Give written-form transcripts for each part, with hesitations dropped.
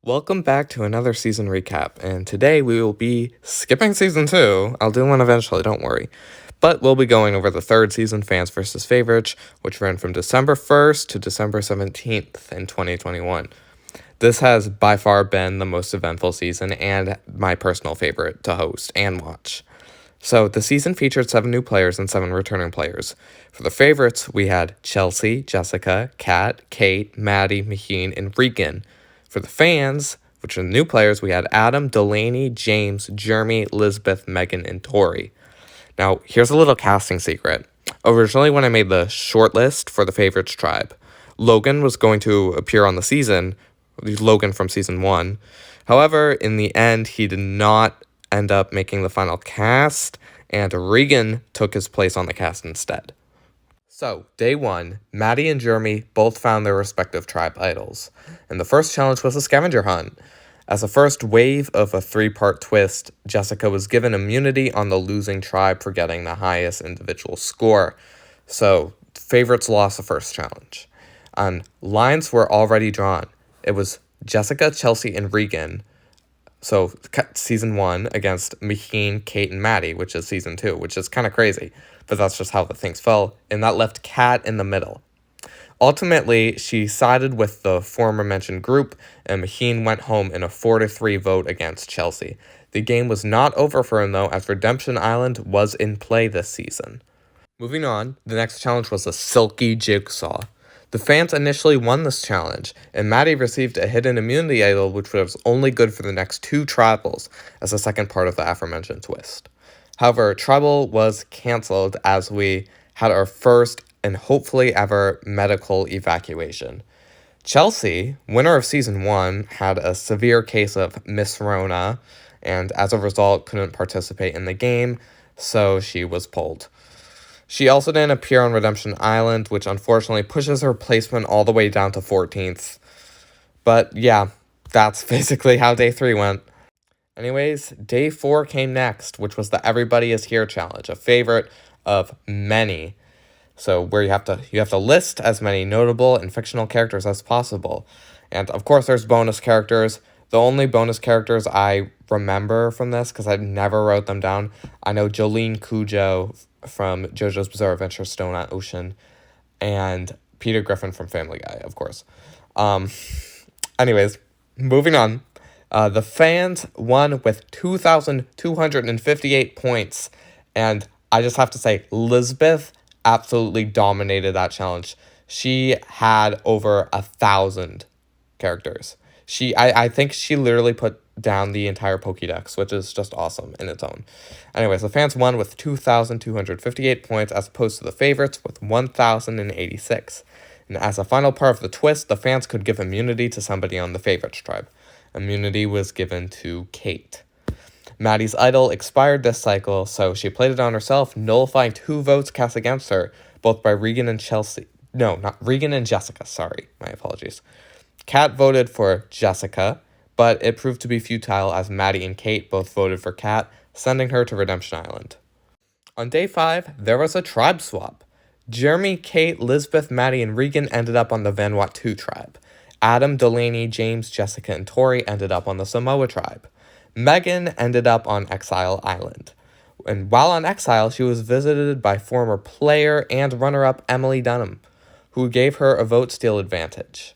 Welcome back to another season recap, and today we will be skipping season 2. I'll do one eventually, don't worry. But we'll be going over the third season, Fans vs. Favorites, which ran from December 1st to December 17th in 2021. This has by far been the most eventful season and my personal favorite to host and watch. So the season featured 7 new players and 7 returning players. For the favorites, we had Chelsea, Jessica, Kat, Kate, Maddie, Maheen, and Regan. For the fans, which are the new players, we had Adam, Delaney, James, Jeremy, Elizabeth, Megan, and Tori. Now, here's a little casting secret. Originally, when I made the shortlist for the favorites tribe, Logan was going to appear on the season, Logan from season 1. However, in the end, he did not end up making the final cast, and Regan took his place on the cast instead. So, day 1, Maddie and Jeremy both found their respective tribe idols, and the first challenge was a scavenger hunt. As a first wave of a 3-part twist, Jessica was given immunity on the losing tribe for getting the highest individual score, so favorites lost the first challenge. And lines were already drawn. It was Jessica, Chelsea, and Regan, so season 1 against Maheen, Kate, and Maddie, which is season 2, which is kind of crazy. But that's just how the things fell, and that left Kat in the middle. Ultimately, she sided with the former mentioned group, and Maheen went home in a 4-3 vote against Chelsea. The game was not over for him, though, as Redemption Island was in play this season. Moving on, the next challenge was a silky jigsaw. The fans initially won this challenge, and Maddie received a hidden immunity idol, which was only good for the next 2 tribals, as the second part of the aforementioned twist. However, Tribal was cancelled as we had our first and hopefully ever medical evacuation. Chelsea, winner of season 1, had a severe case of Miss Rona, and as a result couldn't participate in the game, so she was pulled. She also didn't appear on Redemption Island, which unfortunately pushes her placement all the way down to 14th. But yeah, that's basically how day 3 went. Anyways, day 4 came next, which was the Everybody is Here challenge, a favorite of many. So where you have to list as many notable and fictional characters as possible. And of course there's bonus characters. The only bonus characters I remember from this, because I never wrote them down, I know Jolene Cujo from JoJo's Bizarre Adventure Stone on Ocean, and Peter Griffin from Family Guy, of course. Anyways, moving on. The fans won with 2,258 points, and I just have to say, Elizabeth absolutely dominated that challenge. She had over 1,000 characters. I think she literally put down the entire Pokédex, which is just awesome in its own. Anyways, the fans won with 2,258 points as opposed to the favorites with 1,086. And as a final part of the twist, the fans could give immunity to somebody on the favorites tribe. Immunity was given to Kate. Maddie's idol expired this cycle, so she played it on herself, nullifying 2 votes cast against her, both by Regan and Chelsea. No, not Regan and Jessica, sorry, my apologies. Kat voted for Jessica, but it proved to be futile as Maddie and Kate both voted for Kat, sending her to Redemption Island. On day 5, there was a tribe swap. Jeremy, Kate, Elizabeth, Maddie, and Regan ended up on the Vanuatu tribe. Adam, Delaney, James, Jessica, and Tori ended up on the Samoa tribe. Megan ended up on Exile Island. And while on Exile, she was visited by former player and runner-up Emily Dunham, who gave her a vote steal advantage.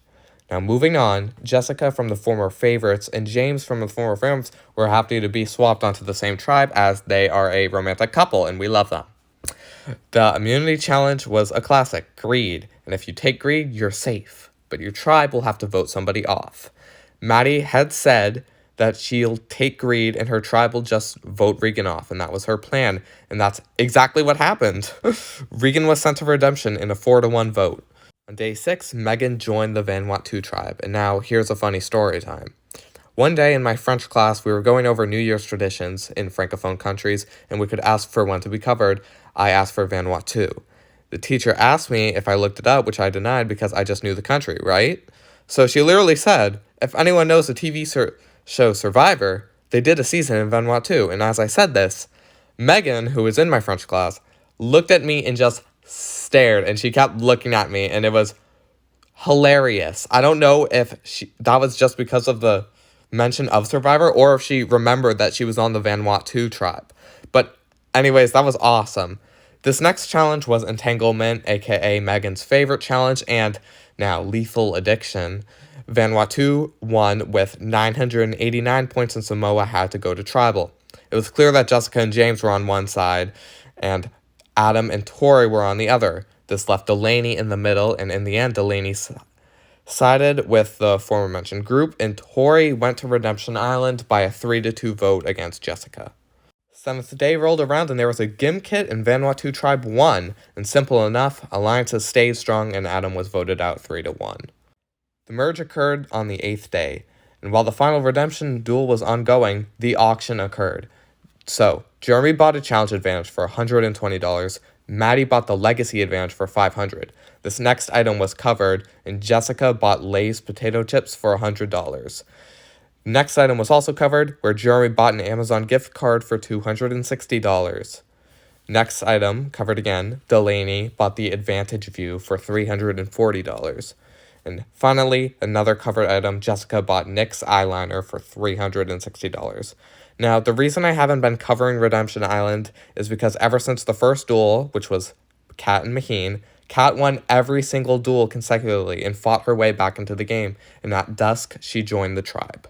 Now moving on, Jessica from the former favorites and James from the former favorites were happy to be swapped onto the same tribe as they are a romantic couple and we love them. The immunity challenge was a classic, Greed, and if you take Greed, you're safe, but your tribe will have to vote somebody off. Maddie had said that she'll take Greed and her tribe will just vote Regan off, and that was her plan, and that's exactly what happened. Regan was sent to Redemption in a 4-1 vote. On day 6, Megan joined the Vanuatu tribe, and now here's a funny story time. One day in my French class, we were going over New Year's traditions in Francophone countries, and we could ask for one to be covered. I asked for Vanuatu. The teacher asked me if I looked it up, which I denied because I just knew the country, right? So she literally said, if anyone knows the TV show Survivor, they did a season in Vanuatu. And as I said this, Megan, who was in my French class, looked at me and just stared, and she kept looking at me, and it was hilarious. I don't know if that was just because of the mention of Survivor or if she remembered that she was on the Vanuatu tribe. But anyways, that was awesome. This next challenge was Entanglement, aka Megan's favorite challenge, and now Lethal Addiction. Vanuatu won with 989 points, and Samoa had to go to tribal. It was clear that Jessica and James were on one side, and Adam and Tori were on the other. This left Delaney in the middle, and in the end, Delaney sided with the former mentioned group, and Tori went to Redemption Island by a 3-2 vote against Jessica. Seventh day rolled around, and there was a Gim Kit, and Vanuatu Tribe won, and simple enough, alliances stayed strong, and Adam was voted out 3-1. The merge occurred on the 8th day, and while the final redemption duel was ongoing, the auction occurred. So, Jeremy bought a challenge advantage for $120, Maddie bought the legacy advantage for $500. This next item was covered, and Jessica bought Lay's potato chips for $100. Next item was also covered, where Jeremy bought an Amazon gift card for $260. Next item, covered again, Delaney bought the Advantage View for $340. And finally, another covered item, Jessica bought NYX eyeliner for $360. Now, the reason I haven't been covering Redemption Island is because ever since the first duel, which was Kat and Maheen, Kat won every single duel consecutively and fought her way back into the game, and at dusk, she joined the tribe.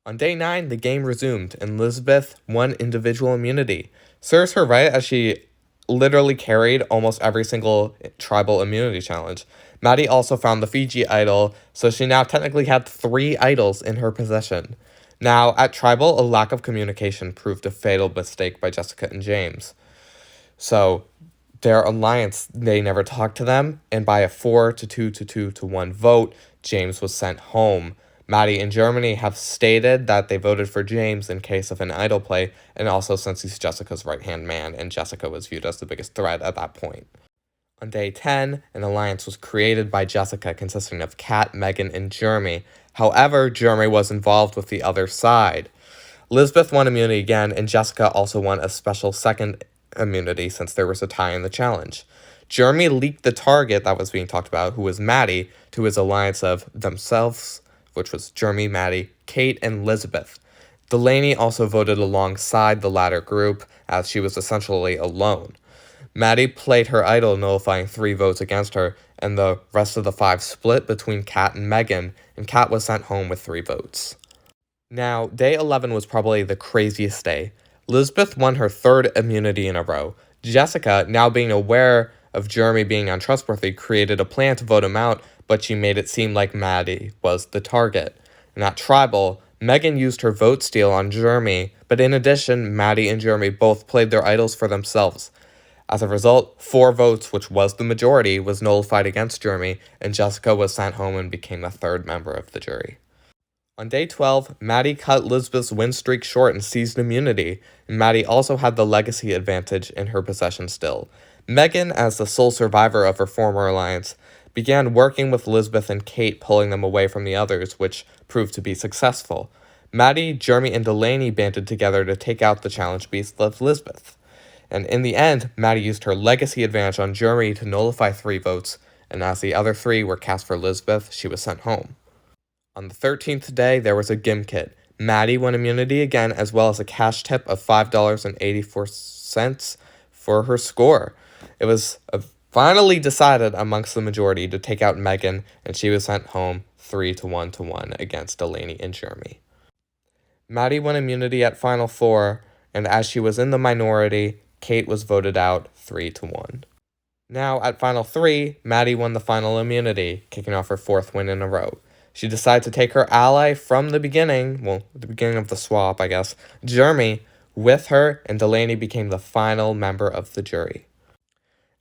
On day 9, the game resumed, and Elizabeth won individual immunity. Serves her right, as she literally carried almost every single tribal immunity challenge. Maddie also found the Fiji idol, so she now technically had 3 idols in her possession. Now, at tribal, a lack of communication proved a fatal mistake by Jessica and James. So, their alliance, they never talked to them, and by a 4-2-2-1 vote, James was sent home. Maddie and Germany have stated that they voted for James in case of an idol play, and also since he's Jessica's right-hand man, and Jessica was viewed as the biggest threat at that point. On day 10, an alliance was created by Jessica consisting of Kat, Megan, and Jeremy. However, Jeremy was involved with the other side. Elizabeth won immunity again, and Jessica also won a special second immunity since there was a tie in the challenge. Jeremy leaked the target that was being talked about, who was Maddie, to his alliance of themselves, which was Jeremy, Maddie, Kate, and Elizabeth. Delaney also voted alongside the latter group, as she was essentially alone. Maddie played her idol, nullifying 3 votes against her, and the rest of the 5 split between Kat and Megan, and Kat was sent home with 3 votes. Now, day 11 was probably the craziest day. Elizabeth won her 3rd immunity in a row. Jessica, now being aware of Jeremy being untrustworthy, created a plan to vote him out, but she made it seem like Maddie was the target. And at tribal, Megan used her vote steal on Jeremy, but in addition, Maddie and Jeremy both played their idols for themselves. As a result, 4 votes, which was the majority, was nullified against Jeremy, and Jessica was sent home and became the 3rd member of the jury. On day 12, Maddie cut Elizabeth's win streak short and seized immunity, and Maddie also had the legacy advantage in her possession still. Megan, as the sole survivor of her former alliance, began working with Elizabeth and Kate, pulling them away from the others, which proved to be successful. Maddie, Jeremy, and Delaney banded together to take out the challenge beast of Elizabeth. And in the end, Maddie used her legacy advantage on Jeremy to nullify 3 votes, and as the other 3 were cast for Elizabeth, she was sent home. On the 13th day, there was a Gim Kit. Maddie won immunity again, as well as a cash tip of $5.84 for her score. It was finally decided amongst the majority to take out Megan, and she was sent home 3-1 against Delaney and Jeremy. Maddie won immunity at Final 4, and as she was in the minority, Kate was voted out 3-1. Now, at Final 3, Maddie won the final immunity, kicking off her 4th win in a row. She decided to take her ally from the beginning, the beginning of the swap, I guess, Jeremy, with her, and Delaney became the final member of the jury.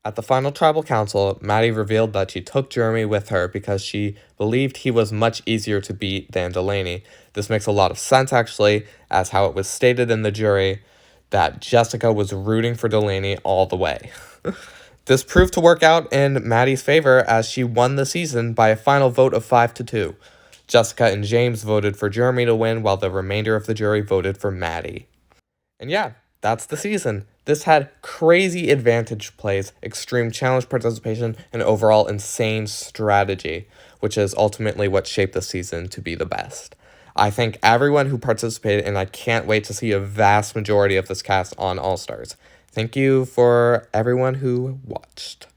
At the final tribal council, Maddie revealed that she took Jeremy with her because she believed he was much easier to beat than Delaney. This makes a lot of sense, actually, as how it was stated in the jury that Jessica was rooting for Delaney all the way. This proved to work out in Maddie's favor as she won the season by a final vote of 5-2. Jessica and James voted for Jeremy to win, while the remainder of the jury voted for Maddie. And yeah, that's the season. This had crazy advantage plays, extreme challenge participation, and overall insane strategy, which is ultimately what shaped the season to be the best. I thank everyone who participated, and I can't wait to see a vast majority of this cast on All Stars. Thank you for everyone who watched.